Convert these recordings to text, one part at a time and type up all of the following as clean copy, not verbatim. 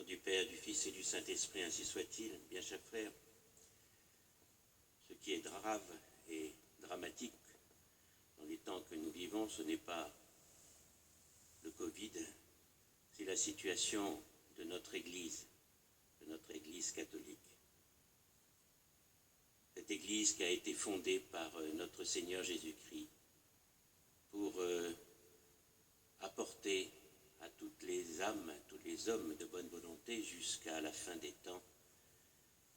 du Père, du Fils et du Saint-Esprit, ainsi soit-il. Bien, chers frères, ce qui est grave et dramatique dans les temps que nous vivons, ce n'est pas le Covid, c'est la situation de notre Église catholique. Cette Église qui a été fondée par notre Seigneur Jésus-Christ pour apporter à toutes les âmes, à tous les hommes de bonne volonté jusqu'à la fin des temps,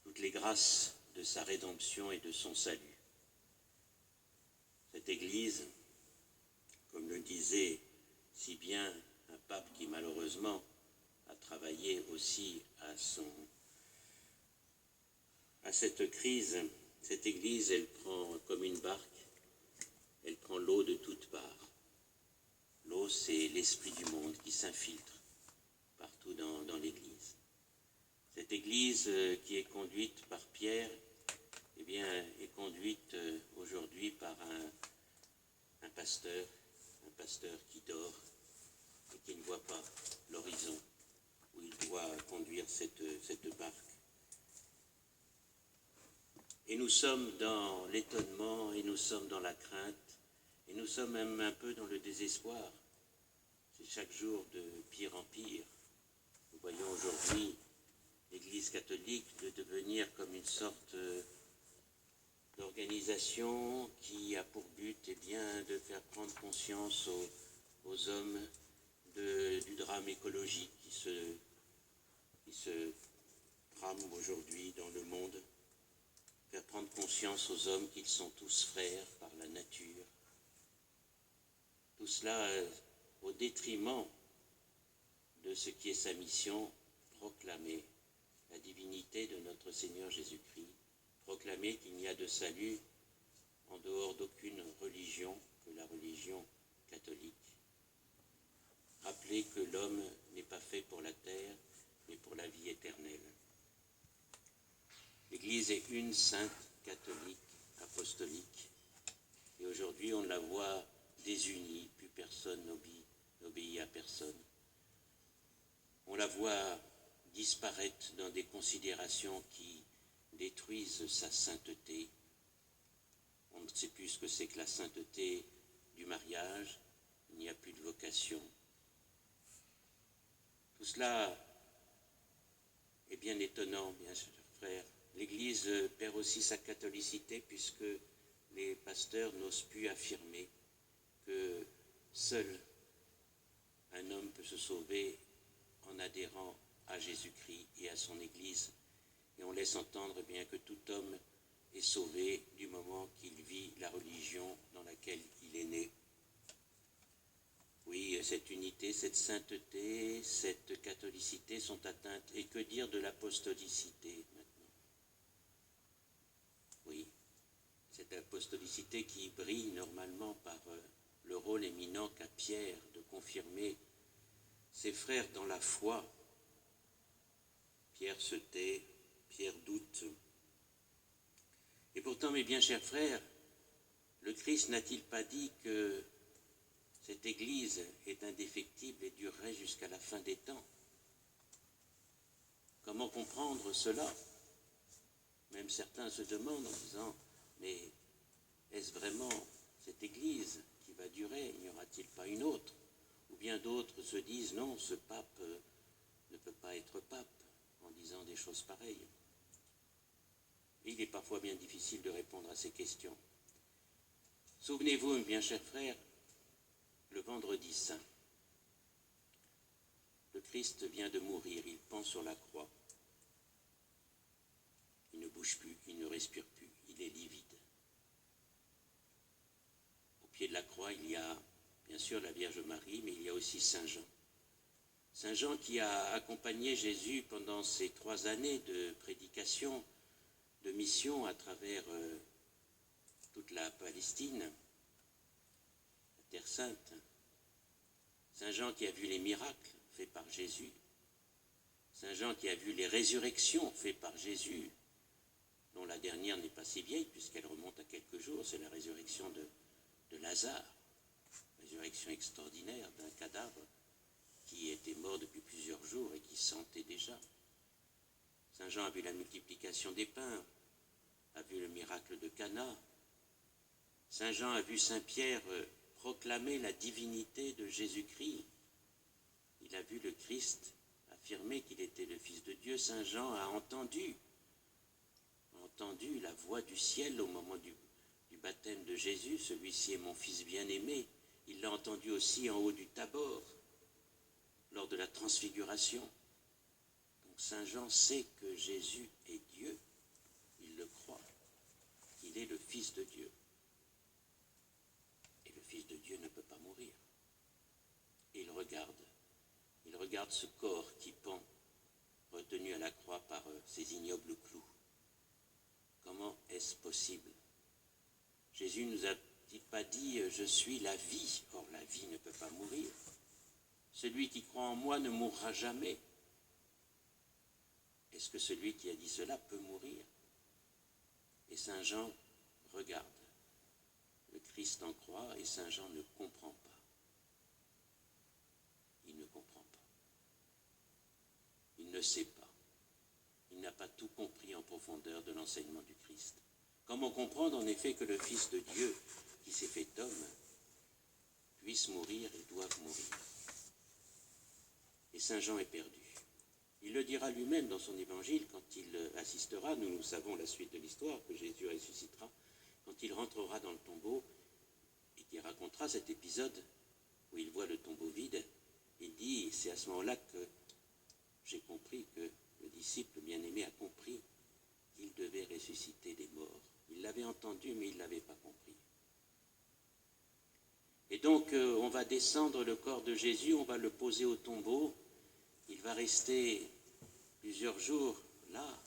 toutes les grâces de sa rédemption et de son salut. Cette Église, comme le disait si bien un pape qui malheureusement a travaillé aussi à cette crise, cette Église, elle prend comme une barque, elle prend l'eau de toutes parts. L'eau, c'est l'esprit du monde qui s'infiltre partout dans l'Église. Cette Église qui est conduite par Pierre, eh bien, est conduite aujourd'hui par un pasteur qui dort et qui ne voit pas l'horizon où il doit conduire cette barque. Et nous sommes dans l'étonnement, et nous sommes dans la crainte, et nous sommes même un peu dans le désespoir. C'est chaque jour de pire en pire. Nous voyons aujourd'hui l'Église catholique de devenir comme une sorte d'organisation qui a pour but de faire prendre conscience aux hommes du drame écologique qui se trame aujourd'hui dans le monde. Faire prendre conscience aux hommes qu'ils sont tous frères par la nature. Tout cela au détriment de ce qui est sa mission, proclamer la divinité de notre Seigneur Jésus-Christ, proclamer qu'il n'y a de salut en dehors d'aucune religion que la religion catholique. Rappeler que l'homme n'est pas fait pour la terre, mais pour la vie éternelle. L'Église est une, sainte, catholique, apostolique, et aujourd'hui on la voit désunie, plus personne n'obéit à personne. On la voit disparaître dans des considérations qui détruisent sa sainteté. On ne sait plus ce que c'est que la sainteté du mariage, il n'y a plus de vocation. Tout cela est bien étonnant, bien chers frères. L'Église perd aussi sa catholicité puisque les pasteurs n'osent plus affirmer que seul un homme peut se sauver en adhérant à Jésus-Christ et à son Église. Et on laisse entendre bien que tout homme est sauvé du moment qu'il vit la religion dans laquelle il est né. Oui, cette unité, cette sainteté, cette catholicité sont atteintes. Et que dire de l'apostolicité maintenant? Oui, cette apostolicité qui brille normalement par le rôle éminent qu'a Pierre de confirmer ses frères dans la foi. Pierre se tait, Pierre doute. Et pourtant, mes bien chers frères, le Christ n'a-t-il pas dit que cette Église est indéfectible et durerait jusqu'à la fin des temps? Comment comprendre cela? Même certains se demandent en disant, mais est-ce vraiment cette Église qui va durer? N'y aura-t-il pas une autre? Ou bien d'autres se disent, non, ce pape ne peut pas être pape en disant des choses pareilles. Et il est parfois bien difficile de répondre à ces questions. Souvenez-vous, mes bien chers frères, le vendredi saint, le Christ vient de mourir, il pend sur la croix. Il ne bouge plus, il ne respire plus, il est livide. Au pied de la croix, il y a bien sûr la Vierge Marie, mais il y a aussi Saint Jean. Saint Jean qui a accompagné Jésus pendant ces 3 années de prédication, de mission à travers toute la Palestine, la Terre Sainte. Saint Jean qui a vu les miracles faits par Jésus. Saint Jean qui a vu les résurrections faites par Jésus, dont la dernière n'est pas si vieille puisqu'elle remonte à quelques jours, c'est la résurrection de Lazare, résurrection extraordinaire d'un cadavre qui était mort depuis plusieurs jours et qui sentait déjà. Saint Jean a vu la multiplication des pains, a vu le miracle de Cana. Saint Jean a vu Saint Pierre proclamer la divinité de Jésus-Christ. Il a vu le Christ affirmer qu'il était le Fils de Dieu. Saint Jean a entendu la voix du ciel au moment du baptême de Jésus. Celui-ci est mon Fils bien-aimé. Il l'a entendu aussi en haut du Tabor, lors de la transfiguration. Donc Saint Jean sait que Jésus est Dieu. Il le croit. Il est le Fils de Dieu. Et le Fils de Dieu ne peut pas mourir. Et il regarde ce corps qui pend, retenu à la croix par ces ignobles clous. Comment est-ce possible? Jésus nous a-t-il pas dit « Je suis la vie ». Or, la vie ne peut pas mourir. Celui qui croit en moi ne mourra jamais. Est-ce que celui qui a dit cela peut mourir? Et Saint Jean regarde le Christ en croix et Saint Jean ne comprend pas. Il ne comprend pas. Il ne sait pas. Il n'a pas tout compris en profondeur de l'enseignement du Christ. Comment comprendre en effet que le Fils de Dieu, qui s'est fait homme, puisse mourir et doive mourir? Et Saint Jean est perdu. Il le dira lui-même dans son évangile quand il assistera, nous savons la suite de l'histoire, que Jésus ressuscitera, quand il rentrera dans le tombeau et qu'il racontera cet épisode où il voit le tombeau vide. Il dit, c'est à ce moment-là que j'ai compris, que le disciple bien-aimé a compris qu'il devait ressusciter des morts. Il l'avait entendu, mais il ne l'avait pas compris. Et donc, on va descendre le corps de Jésus, on va le poser au tombeau. Il va rester plusieurs jours là.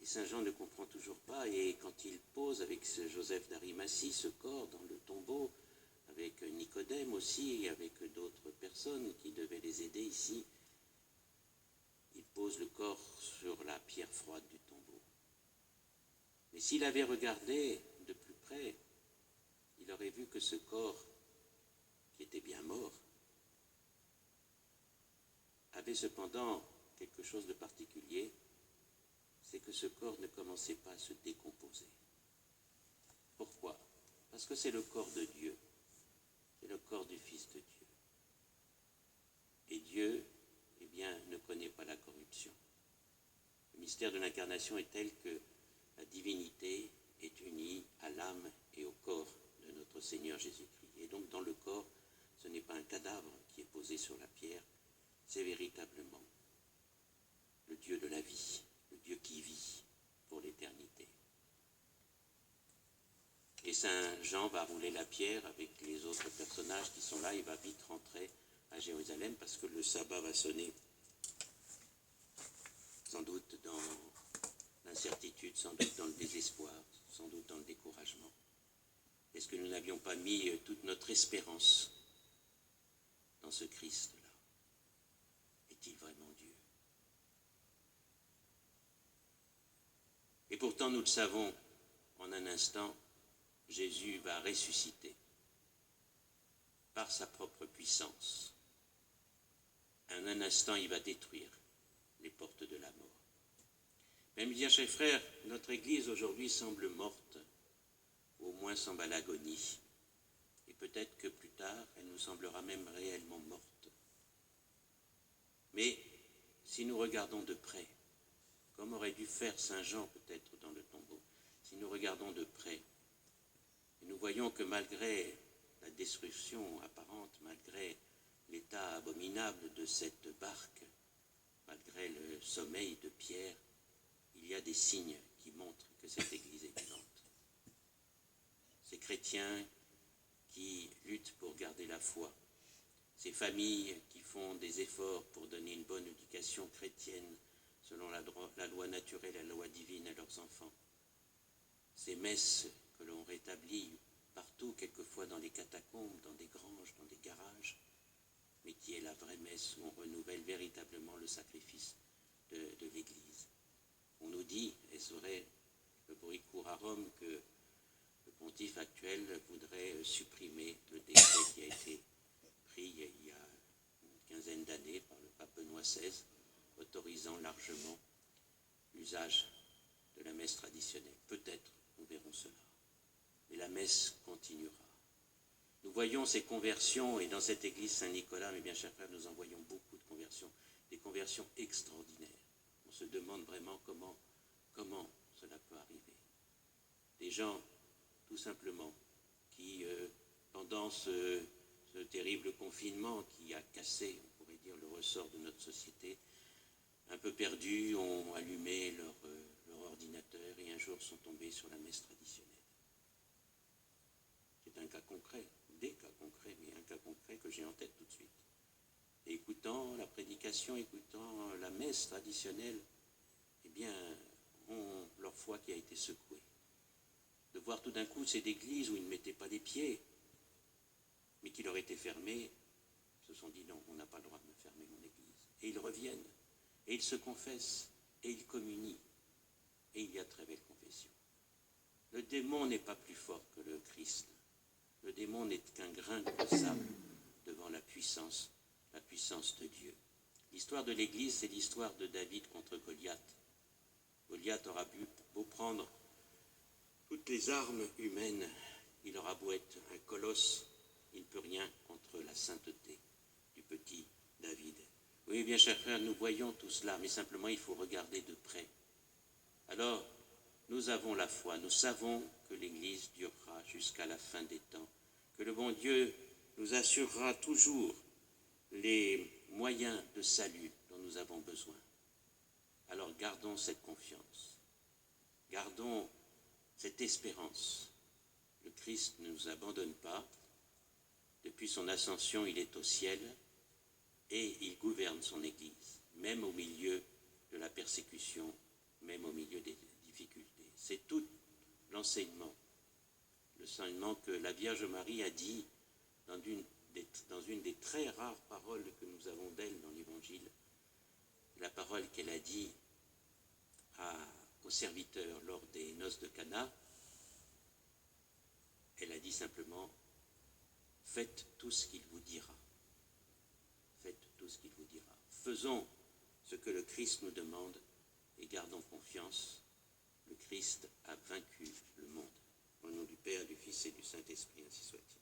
Et Saint Jean ne comprend toujours pas. Et quand il pose avec ce Joseph d'Arimathie ce corps dans le tombeau, avec Nicodème aussi, et avec d'autres personnes qui devaient les aider ici, il pose le corps sur la pierre froide du tombeau. Mais s'il avait regardé de plus près, il aurait vu que ce corps, qui était bien mort, avait cependant quelque chose de particulier, c'est que ce corps ne commençait pas à se décomposer. Pourquoi? Parce que c'est le corps de Dieu, c'est le corps du Fils de Dieu. Et Dieu, eh bien, ne connaît pas la corruption. Le mystère de l'incarnation est tel que la divinité est unie à l'âme et au corps de notre Seigneur Jésus-Christ. Et donc dans le corps, ce n'est pas un cadavre qui est posé sur la pierre, c'est véritablement le Dieu de la vie, le Dieu qui vit pour l'éternité. Et Saint Jean va rouler la pierre avec les autres personnages qui sont là, il va vite rentrer à Jérusalem parce que le sabbat va sonner, sans doute dans l'incertitude, sans doute dans le désespoir, sans doute dans le découragement. Est-ce que nous n'avions pas mis toute notre espérance dans ce Christ-là? Est-il vraiment Dieu? Et pourtant, nous le savons, en un instant, Jésus va ressusciter par sa propre puissance. En un instant, il va détruire les portes de la mort. Même dire, chers frères, notre Église aujourd'hui semble morte, ou au moins semble à l'agonie. Et peut-être que plus tard, elle nous semblera même réellement morte. Mais si nous regardons de près, comme aurait dû faire Saint Jean peut-être dans le tombeau, si nous regardons de près, et nous voyons que malgré la destruction apparente, malgré l'état abominable de cette barque, malgré le sommeil de Pierre, il y a des signes qui montrent que cette Église est vivante. Ces chrétiens qui luttent pour garder la foi, ces familles qui font des efforts pour donner une bonne éducation chrétienne selon la loi naturelle et la loi divine à leurs enfants, ces messes que l'on rétablit partout, quelquefois dans les catacombes, dans des granges, dans des garages, mais qui est la vraie messe où on renouvelle véritablement le sacrifice de l'Église. On nous dit, et serait le bruit court à Rome, que le pontife actuel voudrait supprimer le décret qui a été pris il y a une quinzaine d'années par le pape Benoît XVI, autorisant largement l'usage de la messe traditionnelle. Peut-être, nous verrons cela. Mais la messe continuera. Nous voyons ces conversions, et dans cette église Saint-Nicolas, mes bien chers frères, nous en voyons beaucoup de conversions, des conversions extraordinaires. On se demande vraiment comment cela peut arriver. Des gens, tout simplement, qui, pendant ce terrible confinement qui a cassé, on pourrait dire, le ressort de notre société, un peu perdus, ont allumé leur ordinateur et un jour sont tombés sur la messe traditionnelle. C'est un cas concret, des cas concrets, mais un cas concret que j'ai en tête tout de suite. Et écoutant la prédication, écoutant la messe traditionnelle, eh bien, ont leur foi qui a été secouée. De voir tout d'un coup cette église où ils ne mettaient pas les pieds, mais qui leur était fermée, ils se sont dit non, on n'a pas le droit de me fermer mon église. Et ils reviennent, et ils se confessent, et ils communient. Et il y a très belle confession. Le démon n'est pas plus fort que le Christ. Le démon n'est qu'un grain de sable devant la puissance de Dieu. L'histoire de l'Église, c'est l'histoire de David contre Goliath. Goliath aura beau prendre toutes les armes humaines, il aura beau être un colosse, il ne peut rien contre la sainteté du petit David. Oui, bien chers frères, nous voyons tout cela, mais simplement il faut regarder de près. Alors, nous avons la foi, nous savons que l'Église durera jusqu'à la fin des temps, que le bon Dieu nous assurera toujours les moyens de salut dont nous avons besoin. Alors gardons cette confiance, gardons cette espérance. Le Christ ne nous abandonne pas. Depuis son ascension, il est au ciel et il gouverne son Église, même au milieu de la persécution, même au milieu des difficultés. C'est tout l'enseignement que la Vierge Marie a dit dans une des très rares paroles que nous avons d'elle dans l'Évangile, la parole qu'elle a dit aux serviteurs lors des noces de Cana. Elle a dit simplement « Faites tout ce qu'il vous dira. Faites tout ce qu'il vous dira. » Faisons ce que le Christ nous demande et gardons confiance. Le Christ a vaincu le monde. Au nom du Père, du Fils et du Saint-Esprit, ainsi soit-il.